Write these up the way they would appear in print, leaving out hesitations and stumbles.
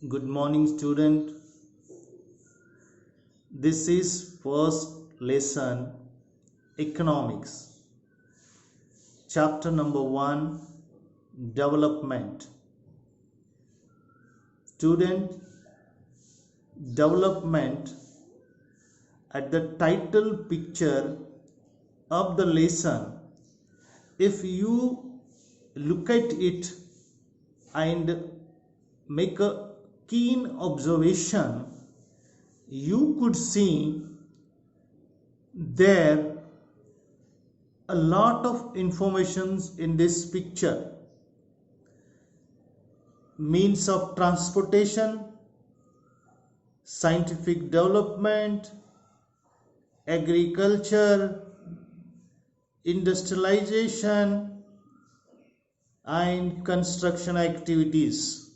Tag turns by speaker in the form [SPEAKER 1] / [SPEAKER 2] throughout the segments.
[SPEAKER 1] Good morning, student. This is first lesson, economics, chapter number 1, development. Student, development at the title picture of the lesson. If you look at it and make a keen observation, you could see there a lot of informations in this picture. Means of transportation, scientific development, agriculture, industrialization, and construction activities.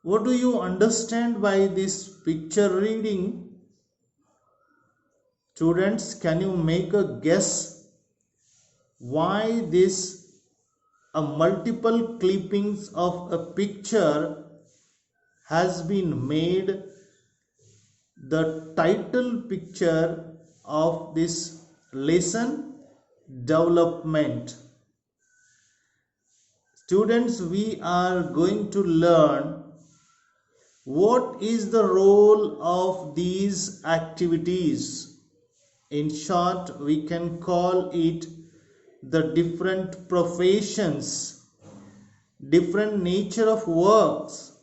[SPEAKER 1] What do you understand by this picture reading? Students, can you make a guess why this a multiple clippings of a picture has been made the title picture of this lesson, development? Students, we are going to learn what is the role of these activities. In short, we can call it the different professions, different nature of works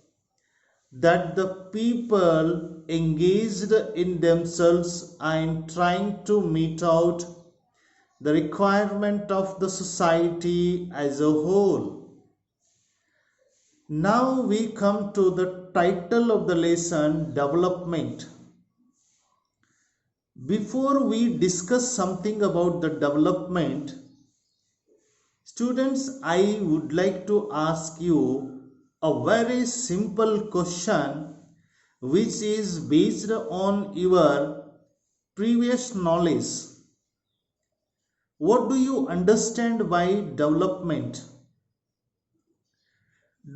[SPEAKER 1] that the people engaged in themselves and trying to meet out the requirement of the society as a whole. Now we come to the title of the lesson, development. Before we discuss something about the development, students, I would like to ask you a very simple question which is based on your previous knowledge. What do you understand by development?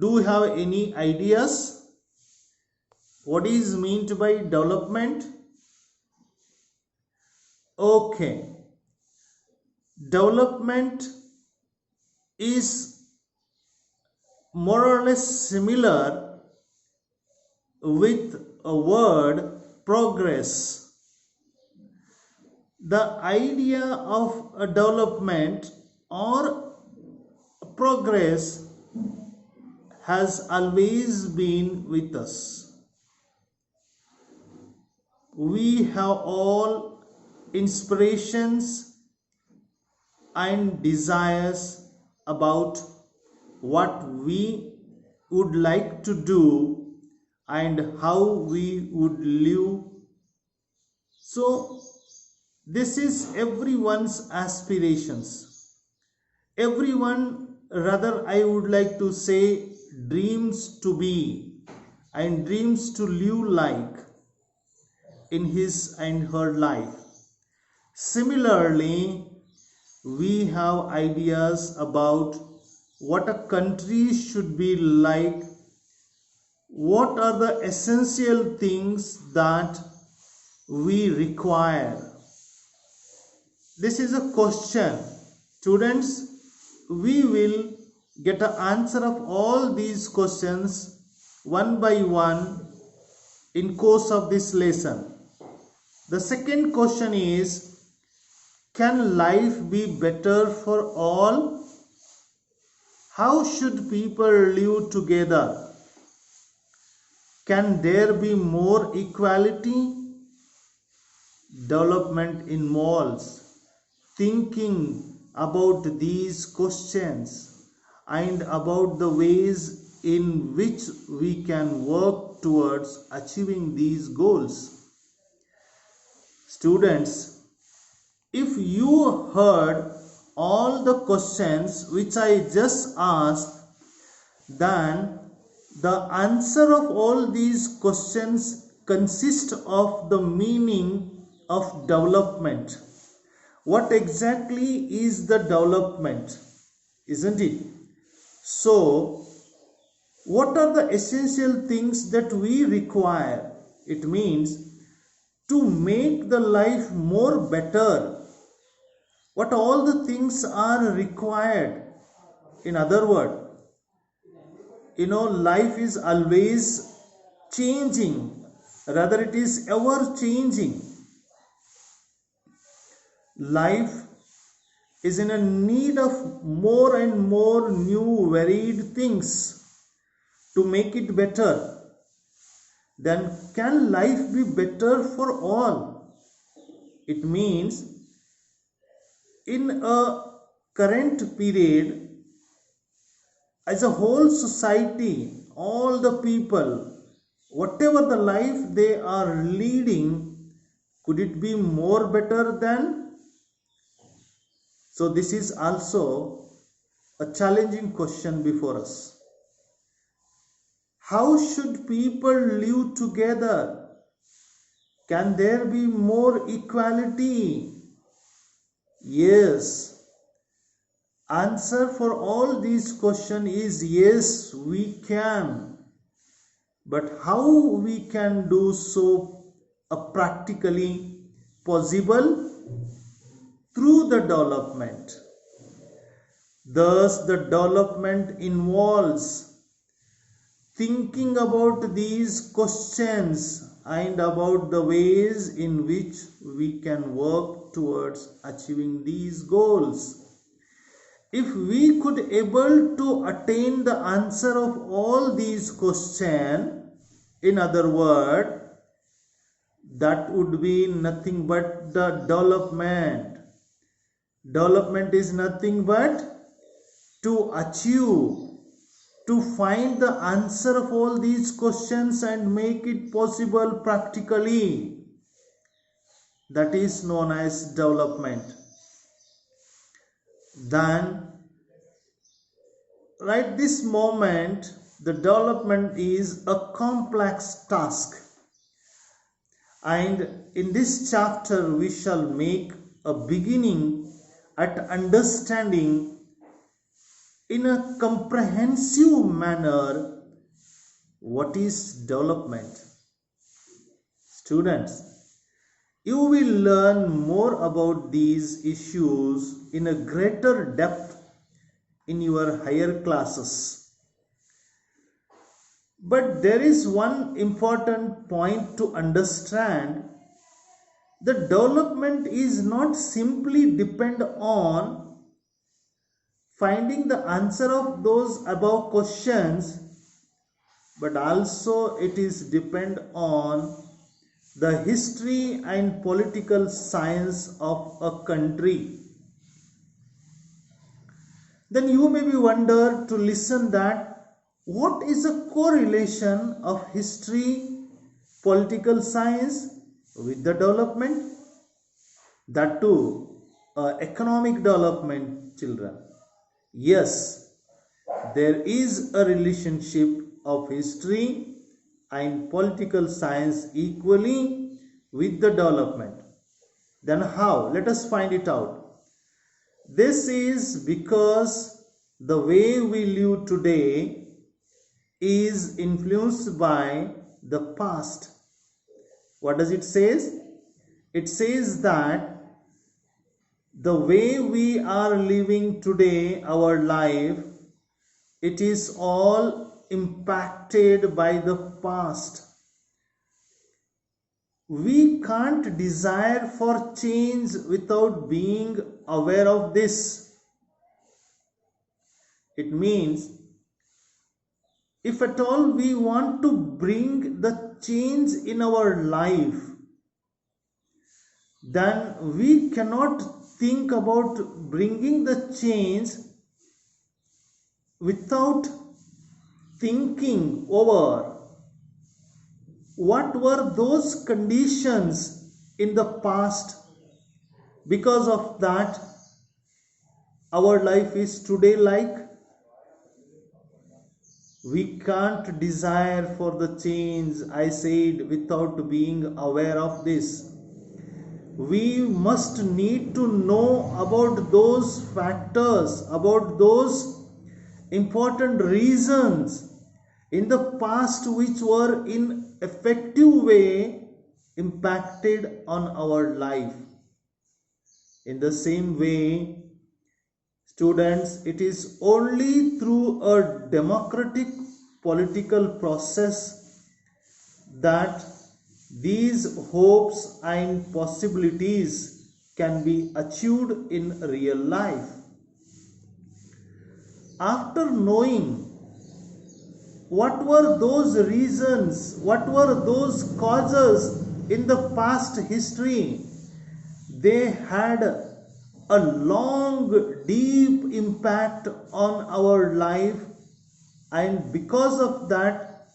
[SPEAKER 1] Do you have any ideas? What is meant by development? Okay. Development is more or less similar with a word progress. The idea of a development or progress has always been with us. We have all inspirations and desires about what we would like to do and how we would live. So this is everyone's aspirations. Everyone, rather I would like to say, dreams to be and dreams to live like in his and her life. Similarly, we have ideas about what a country should be like, what are the essential things that we require. This is a question. Students, we will get an answer of all these questions one by one in course of this lesson. The second question is, can life be better for all? How should people live together? Can there be more equality? Development involves thinking about these questions and about the ways in which we can work towards achieving these goals. Students, if you heard all the questions which I just asked, then the answer of all these questions consist of the meaning of development. What exactly is the development, isn't it? So What are the essential things that we require? It means to make the life more better. What all the things are required? In other words, life is always changing, rather it is ever changing. Life is in a need of more and more new varied things to make it better. Then can life be better for all? It means in a current period, as a whole society, all the people, whatever the life they are leading, could it be more better than? So this is also a challenging question before us. How should people live together? Can there be more equality? Yes. Answer for all these questions is yes, we can. But how we can do so practically possible? Through the development. Thus the development involves thinking about these questions and about the ways in which we can work towards achieving these goals. If we could able to attain the answer of all these questions, in other words, that would be nothing but the development. Development is nothing but to achieve, to find the answer of all these questions and make it possible practically. That is known as development. Then, right this moment, the development is a complex task. And in this chapter, we shall make a beginning at understanding in a comprehensive manner what is development. Students, you will learn more about these issues in a greater depth in your higher classes. But there is one important point to understand. The development is not simply depend on finding the answer of those above questions, but also it is depend on the history and political science of a country. Then you may be wonder to listen that what is the correlation of history, political science with the development? That too, economic development, children. Yes, there is a relationship of history and political science equally with the development. Then how? Let us find it out. This is because the way we live today is influenced by the past. What does it say? It says that the way we are living today, our life, it is all impacted by the past. We can't desire for change without being aware of this. It means if at all we want to bring the change in our life, then we cannot think about bringing the change without thinking over what were those conditions in the past. Because of that, our life is today like. We can't desire for the change, I said, without being aware of this. We must need to know about those factors, about those important reasons in the past which were in effective way impacted on our life. In the same way, students, it is only through a democratic political process that these hopes and possibilities can be achieved in real life. After knowing what were those reasons, what were those causes in the past history, they had a long, deep impact on our life, and because of that,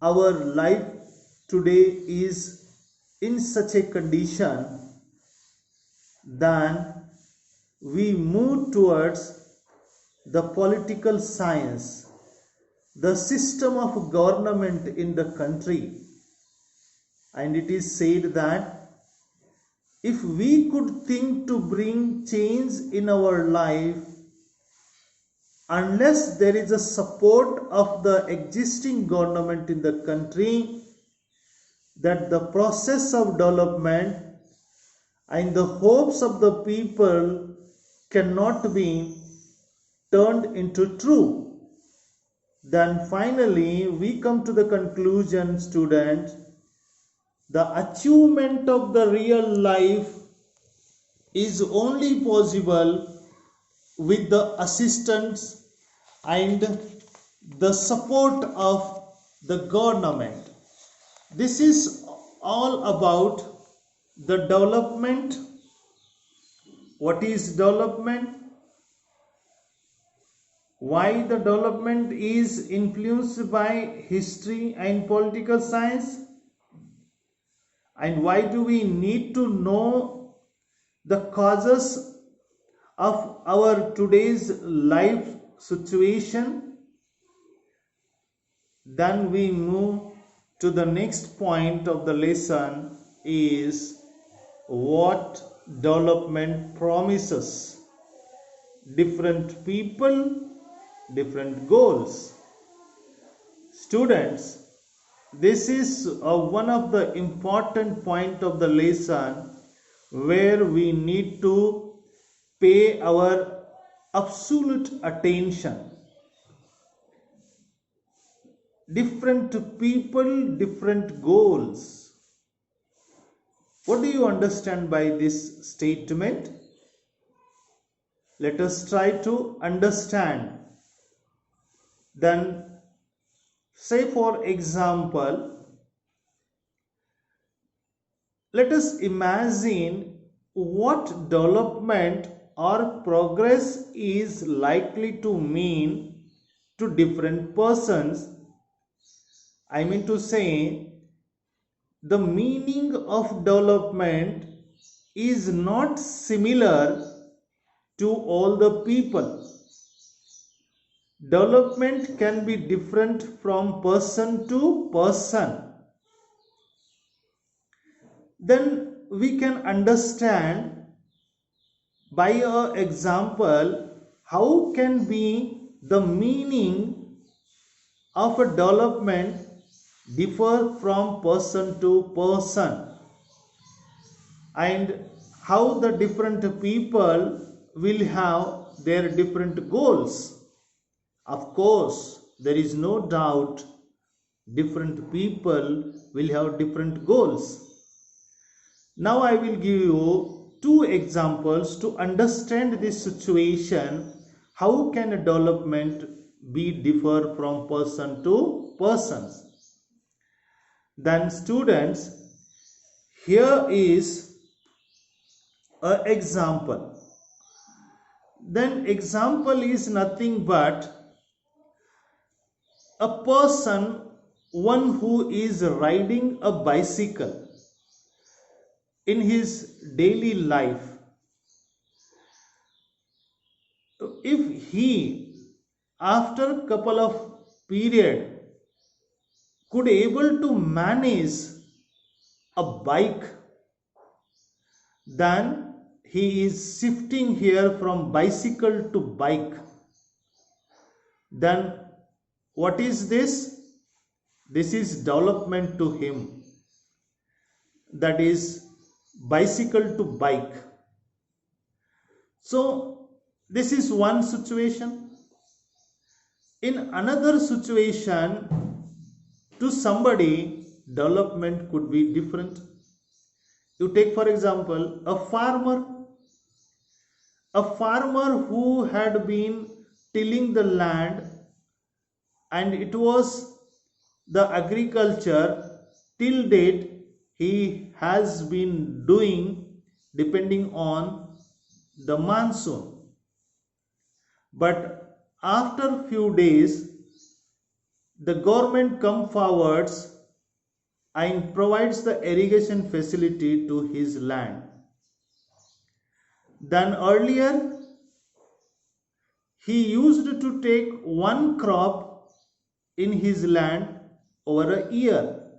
[SPEAKER 1] our life today is in such a condition. Then we move towards the political science, the system of government in the country, and it is said that if we could think to bring change in our life, unless there is a support of the existing government in the country, that the process of development and the hopes of the people cannot be turned into true. Then finally we come to the conclusion, student, the achievement of the real life is only possible with the assistance and the support of the government. This is all about the development. What is development? Why the development is influenced by history and political science? And why do we need to know the causes of our today's life situation? Then we move to the next point of the lesson, is what development promises. Different people, different goals. Students, this is one of the important point of the lesson where we need to pay our absolute attention. Different people, different goals. What do you understand by this statement? Let us try to understand. Then, say for example, let us imagine what development or progress is likely to mean to different persons. I mean to say, the meaning of development is not similar to all the people. Development can be different from person to person. Then we can understand by an example how can be the meaning of a development differ from person to person, and how the different people will have their different goals. Of course, there is no doubt different people will have different goals. Now I will give you two examples to understand this situation. How can a development be differ from person to persons? Then students, here is an example. Then example is nothing but a person, one who is riding a bicycle in his daily life. If he, after a couple of period, could able to manage a bike, then he is shifting here from bicycle to bike. Then What is this? This is development to him. That is bicycle to bike. So this is one situation. In another situation, to somebody, development could be different. You take for example a farmer who had been tilling the land, and it was the agriculture till date he has been doing depending on the monsoon. But after few days, the government come forwards and provides the irrigation facility to his land. Then earlier he used to take one crop in his land over a year,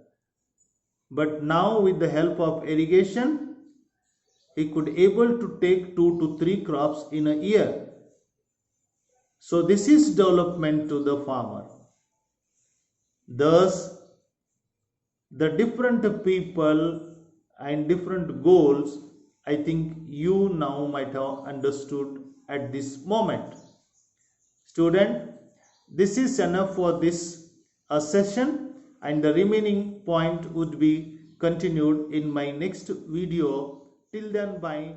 [SPEAKER 1] but now with the help of irrigation he could able to take 2 to 3 crops in a year. So this is development to the farmer. Thus the different people and different goals, I think you now might have understood at this moment. Student, this is enough for this session, and the remaining point would be continued in my next video. Till then, bye.